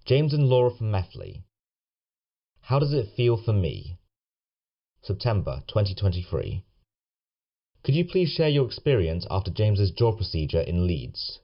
James and Laura from Methley. How does it feel for me? September 2023. Could you please share your experience after James's jaw procedure in Leeds?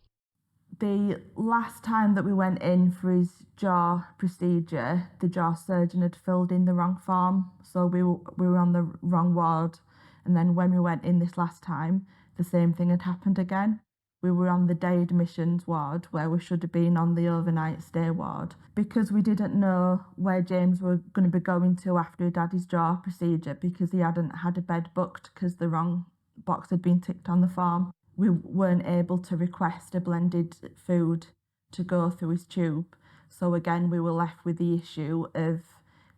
The last time that we went in for his jaw procedure, the jaw surgeon had filled in the wrong form, so we were on the wrong ward. And then when we went in this last time, the same thing had happened again. We were on the day admissions ward where we should have been on the overnight stay ward. Because we didn't know where James were going to be going to after he'd had his jaw procedure, because he hadn't had a bed booked because the wrong box had been ticked on the form. We weren't able to request a blended food to go through his tube. So again, we were left with the issue of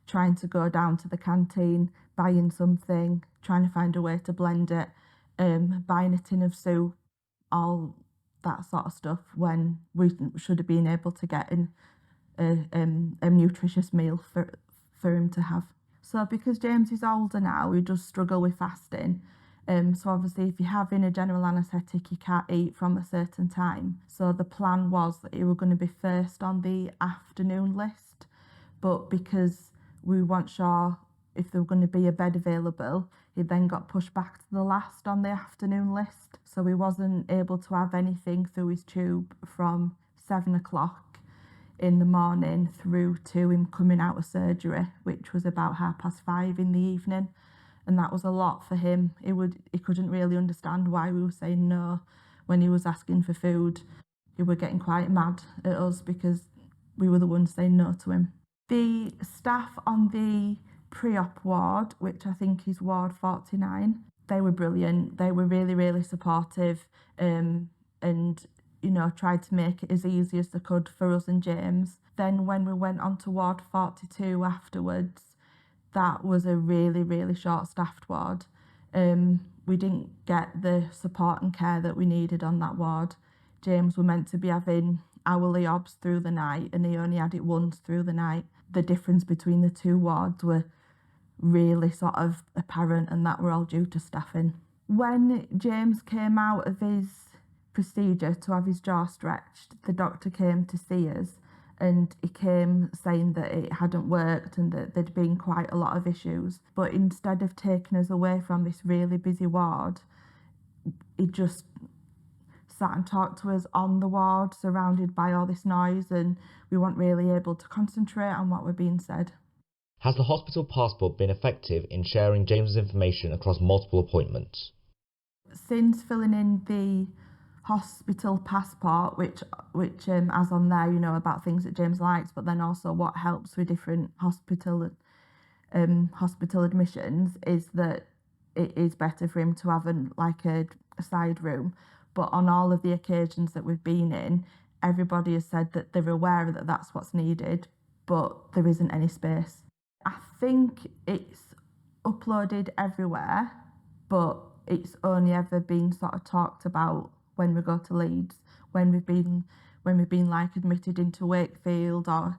trying to go down to the canteen, buying something, trying to find a way to blend it, buying a tin of soup, all that sort of stuff, when we should have been able to get in a nutritious meal for him to have. So because James is older now, we just struggle with fasting. So obviously if you're having a general anaesthetic, you can't eat from a certain time. So the plan was that he was going to be first on the afternoon list, but because we weren't sure if there was going to be a bed available, he then got pushed back to the last on the afternoon list. So he wasn't able to have anything through his tube from 7 o'clock in the morning through to him coming out of surgery, which was about 5:30 in the evening. And that was a lot for him. He couldn't really understand why we were saying no when he was asking for food. He was getting quite mad at us because we were the ones saying no to him. The staff on the pre-op ward, which I think is ward 49, they were brilliant. They were really, really supportive, and tried to make it as easy as they could for us and James. Then when we went on to ward 42 afterwards, that was a really, really short-staffed ward. We didn't get the support and care that we needed on that ward. James were meant to be having hourly obs through the night, and he only had it once through the night. The difference between the two wards were really sort of apparent, and that were all due to staffing. When James came out of his procedure to have his jaw stretched, the doctor came to see us, and he came saying that it hadn't worked and that there'd been quite a lot of issues. But instead of taking us away from this really busy ward, he just sat and talked to us on the ward, surrounded by all this noise, and we weren't really able to concentrate on what were being said. Has the hospital passport been effective in sharing James's information across multiple appointments? Since filling in the hospital passport, which has on there, about things that James likes, but then also what helps with different hospital admissions, is that it is better for him to have a side room. But on all of the occasions that we've been in, everybody has said that they're aware that that's what's needed, but there isn't any space. I think it's uploaded everywhere, but it's only ever been sort of talked about when we go to Leeds. When we've been admitted into Wakefield or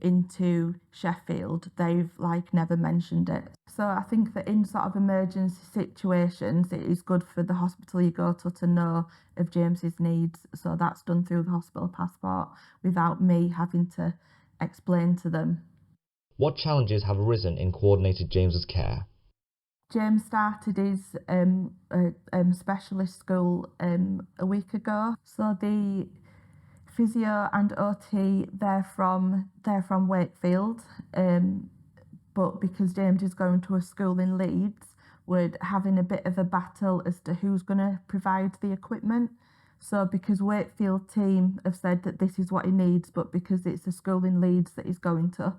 into Sheffield, they've never mentioned it. So I think that in sort of emergency situations, it is good for the hospital you go to know of James's needs. So that's done through the hospital passport without me having to explain to them. What challenges have arisen in coordinated James's care? James started his specialist school a week ago. So the physio and OT, they're from Wakefield, but because James is going to a school in Leeds, we're having a bit of a battle as to who's going to provide the equipment. So because Wakefield team have said that this is what he needs, but because it's a school in Leeds that he's going to,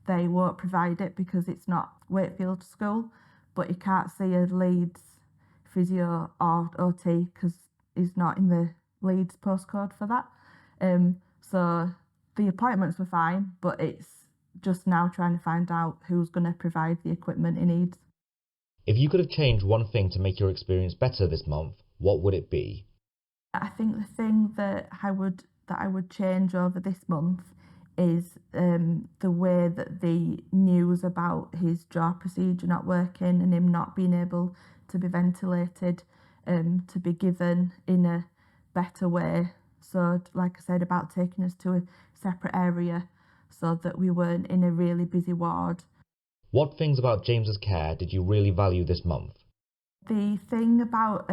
they won't provide it because it's not Wakefield school. But he can't see a Leeds physio or OT because he's not in the Leeds postcode for that. So the appointments were fine, but it's just now trying to find out who's going to provide the equipment he needs. If you could have changed one thing to make your experience better this month, what would it be? I think the thing that I would change over this month is the way that the news about his jaw procedure not working and him not being able to be ventilated, to be given in a better way. So like I said about taking us to a separate area so that we weren't in a really busy ward. What things about James's care did you really value this month? The thing about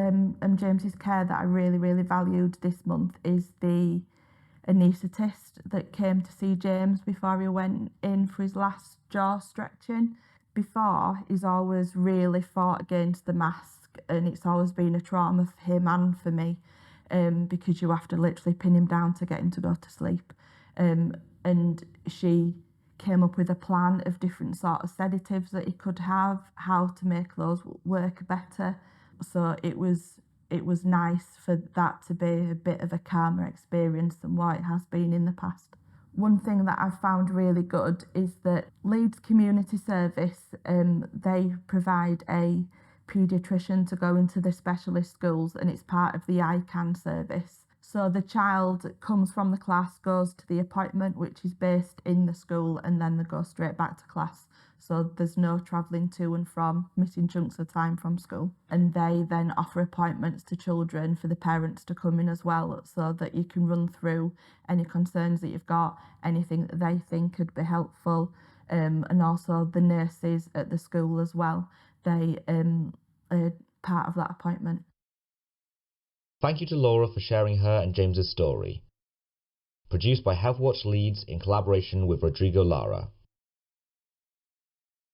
James's care that I really valued this month is the anaesthetist that came to see James before he went in for his last jaw stretching. Before, he's always really fought against the mask, and it's always been a trauma for him and for me, because you have to literally pin him down to get him to go to sleep. And she came up with a plan of different sort of sedatives that he could have, how to make those work better. So it was nice for that to be a bit of a calmer experience than what it has been in the past. One thing that I've found really good is that Leeds Community Service, they provide a paediatrician to go into the specialist schools, and it's part of the ICANN service. So the child comes from the class, goes to the appointment, which is based in the school, and then they go straight back to class. So there's no travelling to and from, missing chunks of time from school. And they then offer appointments to children for the parents to come in as well, so that you can run through any concerns that you've got, anything that they think could be helpful. And also the nurses at the school as well, they are part of that appointment. Thank you to Laura for sharing her and James's story. Produced by Health Watch Leeds in collaboration with Rodrigo Lara.